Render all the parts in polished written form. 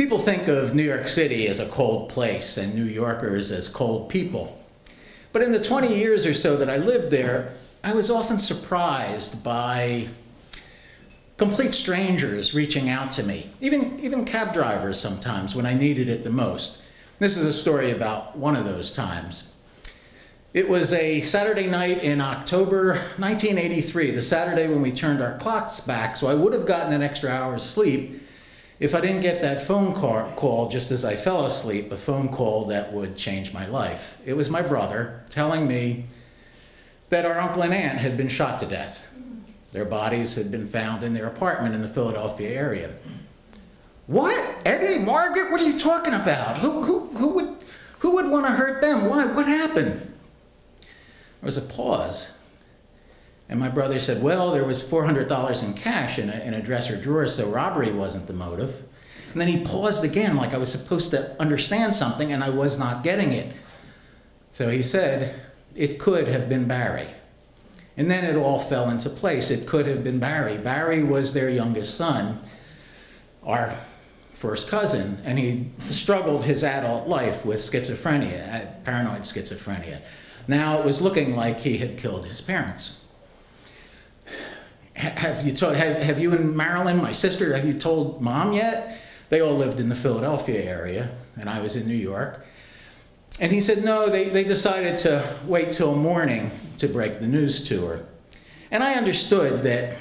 People think of New York City as a cold place and New Yorkers as cold people. But in the 20 years or so that I lived there, I was often surprised by complete strangers reaching out to me, even cab drivers sometimes when I needed it the most. This is a story about one of those times. It was a Saturday night in October 1983, the Saturday when we turned our clocks back, so I would have gotten an extra hour's sleep if I didn't get that phone call just as I fell asleep, a phone call that would change my life. It was my brother telling me that our uncle and aunt had been shot to death. Their bodies had been found in their apartment in the Philadelphia area. What? Eddie, Margaret, what are you talking about? Who would want to hurt them? Why? What happened? There was a pause. And my brother said, well, there was $400 in cash in a dresser drawer, so robbery wasn't the motive. And then he paused again, like I was supposed to understand something, and I was not getting it. So he said, it could have been Barry. And then it all fell into place. It could have been Barry. Barry was their youngest son, our first cousin, and he struggled his adult life with schizophrenia, paranoid schizophrenia. Now it was looking like he had killed his parents. Have you and Marilyn, my sister, have you told Mom yet? They all lived in the Philadelphia area, and I was in New York. And he said, no, they decided to wait till morning to break the news to her. And I understood that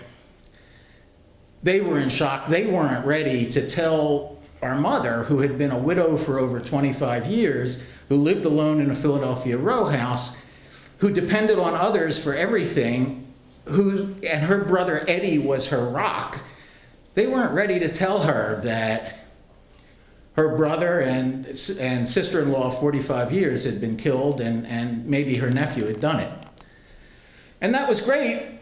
they were in shock. They weren't ready to tell our mother, who had been a widow for over 25 years, who lived alone in a Philadelphia row house, who depended on others for everything, and her brother Eddie was her rock. They weren't ready to tell her that her brother and sister-in-law of 45 years had been killed, and maybe her nephew had done it. And that was great,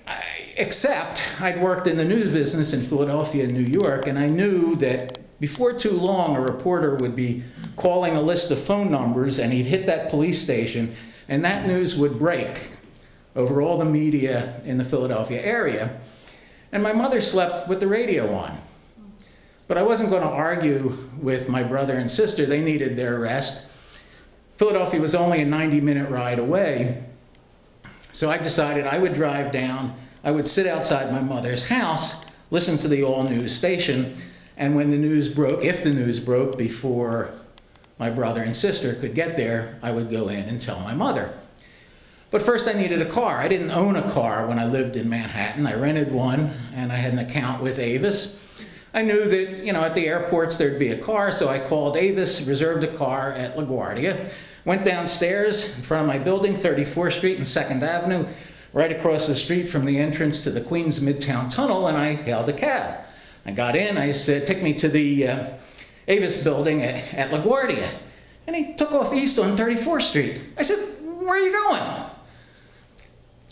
except I'd worked in the news business in Philadelphia and New York, and I knew that before too long a reporter would be calling a list of phone numbers, and he'd hit that police station, and that news would break over all the media in the Philadelphia area. And my mother slept with the radio on. But I wasn't going to argue with my brother and sister. They needed their rest. Philadelphia was only a 90-minute ride away. So I decided I would drive down, I would sit outside my mother's house, listen to the all-news station, and when the news broke, if the news broke before my brother and sister could get there, I would go in and tell my mother. But first I needed a car. I didn't own a car when I lived in Manhattan. I rented one, and I had an account with Avis. I knew that, at the airports there'd be a car, so I called Avis, reserved a car at LaGuardia, went downstairs in front of my building, 34th Street and 2nd Avenue, right across the street from the entrance to the Queens Midtown Tunnel, and I hailed a cab. I got in, I said, take me to the Avis building at LaGuardia. And he took off east on 34th Street. I said, where are you going?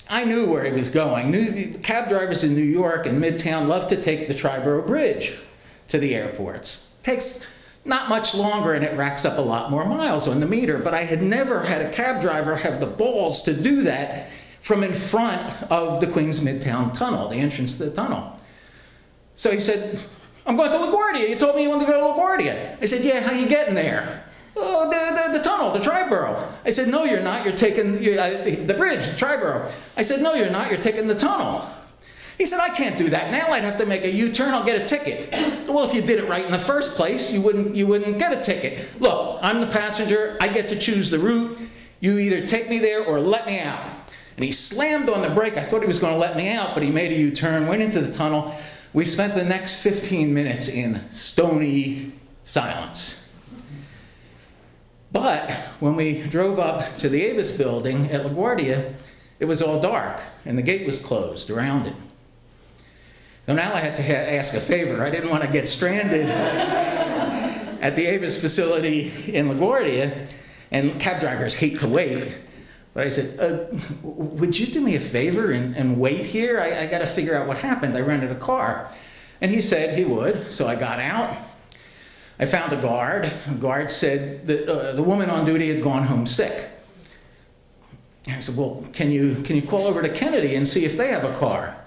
I knew where he was going. Cab drivers in New York and Midtown love to take the Triborough Bridge to the airports. It takes not much longer, and it racks up a lot more miles on the meter, but I had never had a cab driver have the balls to do that from in front of the Queens Midtown Tunnel, the entrance to the tunnel. So he said, I'm going to LaGuardia. You told me you wanted to go to LaGuardia. I said, yeah, how you getting there? Oh, the tunnel, the Triborough. I said, no, you're not. You're taking the bridge, the Triborough. I said, no, you're not. You're taking the tunnel. He said, I can't do that. Now I'd have to make a U-turn. I'll get a ticket. Well, if you did it right in the first place, you wouldn't get a ticket. Look, I'm the passenger. I get to choose the route. You either take me there or let me out. And he slammed on the brake. I thought he was going to let me out, but he made a U-turn, went into the tunnel. We spent the next 15 minutes in stony silence. But when we drove up to the Avis building at LaGuardia, it was all dark, and the gate was closed around it. So now I had to ask a favor. I didn't want to get stranded at the Avis facility in LaGuardia, and cab drivers hate to wait. But I said, would you do me a favor and wait here? I got to figure out what happened. I rented a car. And he said he would, so I got out. I found a guard. The guard said that the woman on duty had gone home sick. And I said, well, can you call over to Kennedy and see if they have a car?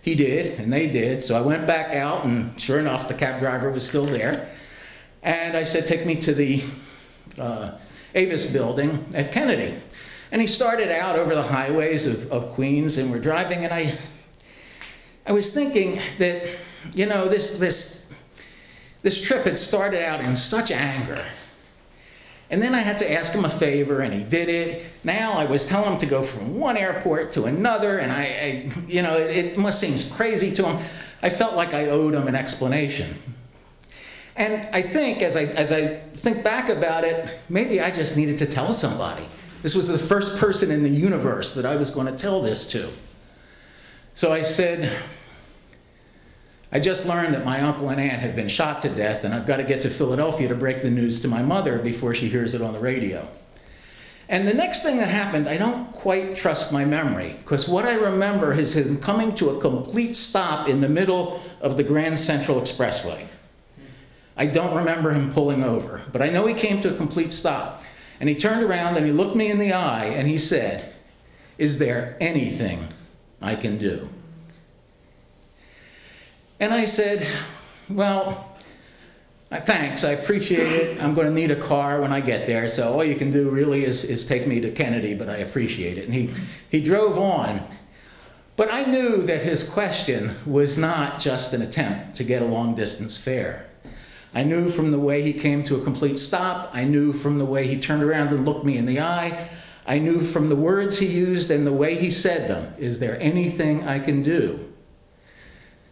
He did, and they did. So I went back out, and sure enough, the cab driver was still there. And I said, take me to the Avis building at Kennedy. And he started out over the highways of Queens, and we're driving, and I was thinking that, you know, this trip had started out in such anger. And then I had to ask him a favor, and he did it. Now I was telling him to go from one airport to another, and you know, it must seem crazy to him. I felt like I owed him an explanation. And I think, as I think back about it, maybe I just needed to tell somebody. This was the first person in the universe that I was going to tell this to. So I said, I just learned that my uncle and aunt have been shot to death, and I've got to get to Philadelphia to break the news to my mother before she hears it on the radio. And the next thing that happened, I don't quite trust my memory, because what I remember is him coming to a complete stop in the middle of the Grand Central Expressway. I don't remember him pulling over, but I know he came to a complete stop. And he turned around and he looked me in the eye and he said, "Is there anything I can do?" And I said, "Well, thanks, I appreciate it. I'm going to need a car when I get there, so all you can do really is take me to Kennedy, but I appreciate it." And he drove on. But I knew that his question was not just an attempt to get a long-distance fare. I knew from the way he came to a complete stop. I knew from the way he turned around and looked me in the eye. I knew from the words he used and the way he said them, "Is there anything I can do?"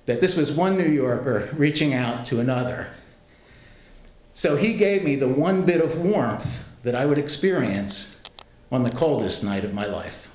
that this was one New Yorker reaching out to another. So he gave me the one bit of warmth that I would experience on the coldest night of my life.